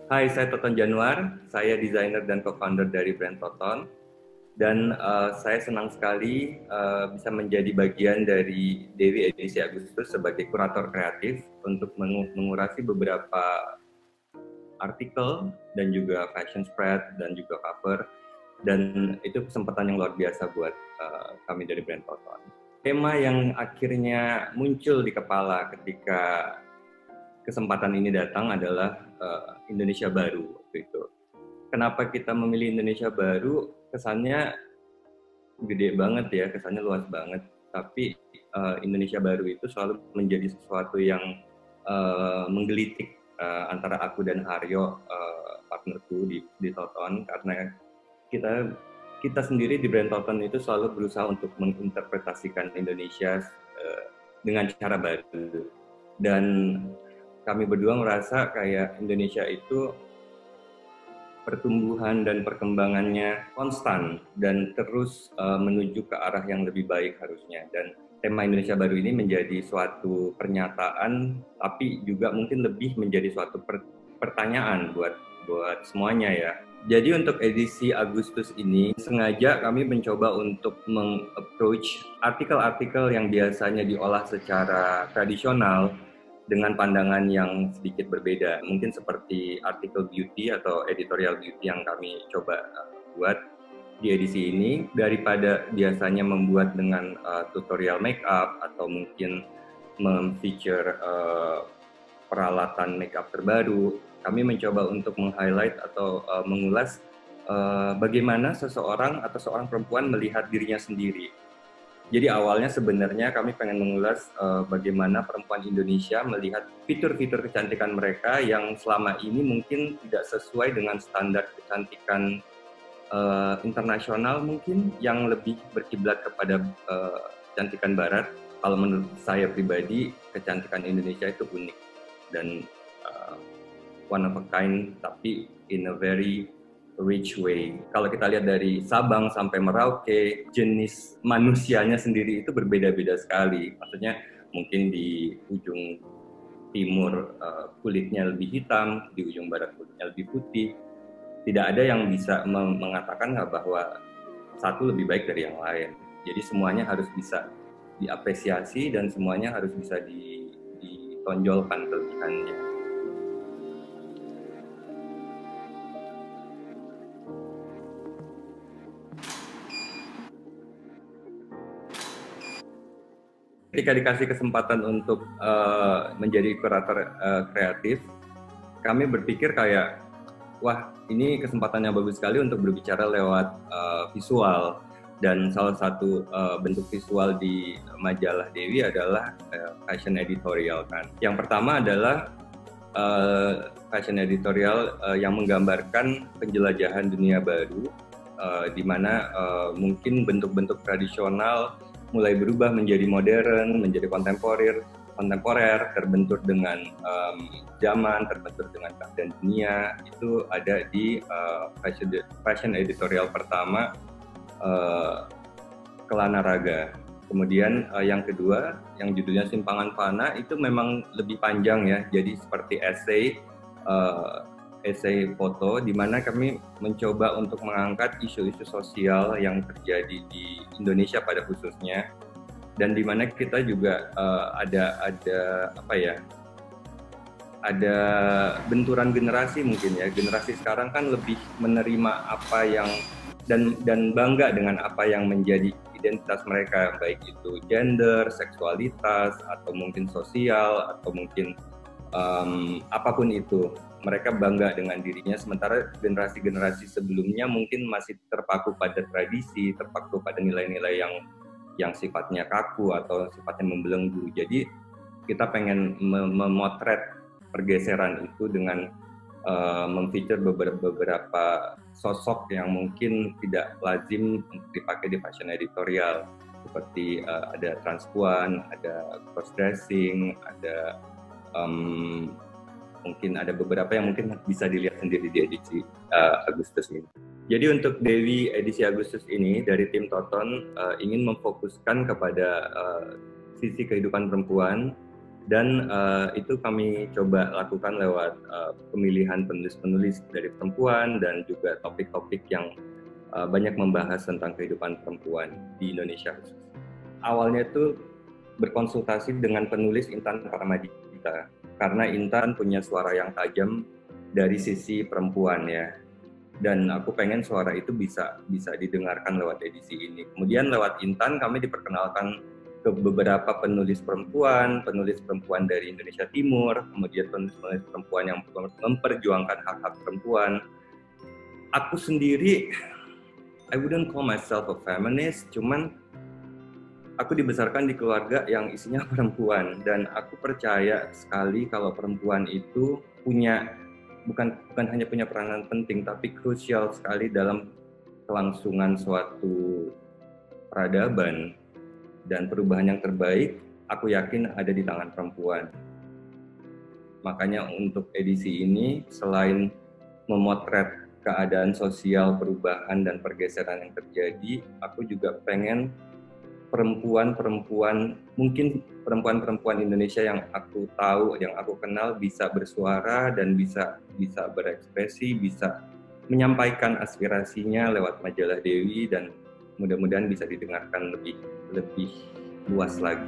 Hai, saya Toton Januar. Saya desainer dan co-founder dari brand Toton. Dan saya senang sekali bisa menjadi bagian dari Dewi Edisi Agustus sebagai kurator kreatif untuk mengurasi beberapa artikel dan juga fashion spread dan juga cover. Dan itu kesempatan yang luar biasa buat kami dari brand Toton. Tema yang akhirnya muncul di kepala ketika kesempatan ini datang adalah Indonesia Baru waktu itu. Kenapa kita memilih Indonesia Baru? Kesannya gede banget ya, kesannya luas banget. Tapi Indonesia Baru itu selalu menjadi sesuatu yang menggelitik antara aku dan Haryo, partnerku di Toton, karena kita kita sendiri di brand Toton itu selalu berusaha untuk menginterpretasikan Indonesia dengan cara baru. Dan kami berdua merasa kayak Indonesia itu pertumbuhan dan perkembangannya konstan dan terus menuju ke arah yang lebih baik harusnya. Dan tema Indonesia Baru ini menjadi suatu pernyataan, tapi juga mungkin lebih menjadi suatu pertanyaan buat semuanya ya. Jadi untuk edisi Agustus ini sengaja kami mencoba untuk meng-approach artikel-artikel yang biasanya diolah secara tradisional dengan pandangan yang sedikit berbeda. Mungkin seperti artikel beauty atau editorial beauty yang kami coba buat di edisi ini, daripada biasanya membuat dengan tutorial makeup atau mungkin memfeature peralatan makeup terbaru, kami mencoba untuk meng-highlight atau mengulas bagaimana seseorang atau seorang perempuan melihat dirinya sendiri. Jadi awalnya sebenarnya kami pengen mengulas bagaimana perempuan Indonesia melihat fitur-fitur kecantikan mereka yang selama ini mungkin tidak sesuai dengan standar kecantikan internasional, mungkin yang lebih berkiblat kepada kecantikan barat. Kalau menurut saya pribadi, kecantikan Indonesia itu unik dan one of a kind, tapi in a very rich way. Kalau kita lihat dari Sabang sampai Merauke, jenis manusianya sendiri itu berbeda-beda sekali. Maksudnya mungkin di ujung timur kulitnya lebih hitam, di ujung barat kulitnya lebih putih. Tidak ada yang bisa mengatakan bahwa satu lebih baik dari yang lain. Jadi semuanya harus bisa diapresiasi dan semuanya harus bisa ditonjolkan kelebihannya. Ketika dikasih kesempatan untuk menjadi kurator kreatif, kami berpikir kayak, wah ini kesempatan yang bagus sekali untuk berbicara lewat visual. Dan salah satu bentuk visual di majalah Dewi adalah fashion editorial kan. Yang pertama adalah fashion editorial yang menggambarkan penjelajahan dunia baru, di mana mungkin bentuk-bentuk tradisional mulai berubah menjadi modern, menjadi kontemporer, terbentur dengan zaman, terbentur dengan keadaan dunia. Itu ada di fashion editorial pertama, Kelana Raga. Kemudian yang kedua, yang judulnya Simpangan Fana, itu memang lebih panjang ya, jadi seperti essay foto, di mana kami mencoba untuk mengangkat isu-isu sosial yang terjadi di Indonesia pada khususnya, dan di mana kita juga ada benturan generasi mungkin ya. Generasi sekarang kan lebih menerima apa yang dan bangga dengan apa yang menjadi identitas mereka, baik itu gender, seksualitas, atau mungkin sosial, atau mungkin apapun itu. Mereka bangga dengan dirinya, sementara generasi-generasi sebelumnya mungkin masih terpaku pada tradisi, terpaku pada nilai-nilai yang sifatnya kaku atau sifatnya membelenggu. Jadi kita pengen memotret pergeseran itu dengan memfeature beberapa sosok yang mungkin tidak lazim untuk dipakai di fashion editorial, seperti ada transpuan, ada cross dressing, ada mungkin ada beberapa yang mungkin bisa dilihat sendiri di edisi Agustus ini. Jadi untuk Dewi edisi Agustus ini dari tim Toton ingin memfokuskan kepada sisi kehidupan perempuan Dan itu kami coba lakukan lewat pemilihan penulis-penulis dari perempuan dan juga topik-topik yang banyak membahas tentang kehidupan perempuan di Indonesia khusus. Awalnya itu berkonsultasi dengan penulis Intan Paramadita, karena Intan punya suara yang tajam dari sisi perempuan ya. Dan aku pengen suara itu bisa didengarkan lewat edisi ini. Kemudian lewat Intan kami diperkenalkan ke beberapa penulis perempuan dari Indonesia Timur, kemudian penulis-penulis perempuan yang memperjuangkan hak-hak perempuan. Aku sendiri, I wouldn't call myself a feminist, cuman aku dibesarkan di keluarga yang isinya perempuan, dan aku percaya sekali kalau perempuan itu punya bukan hanya punya peranan penting, tapi krusial sekali dalam kelangsungan suatu peradaban. Dan perubahan yang terbaik, aku yakin ada di tangan perempuan. Makanya untuk edisi ini, selain memotret keadaan sosial, perubahan, dan pergeseran yang terjadi, aku juga pengen perempuan-perempuan, mungkin perempuan-perempuan Indonesia yang aku tahu, yang aku kenal, bisa bersuara dan bisa berekspresi, bisa menyampaikan aspirasinya lewat majalah Dewi, dan mudah-mudahan bisa didengarkan lebih luas lagi.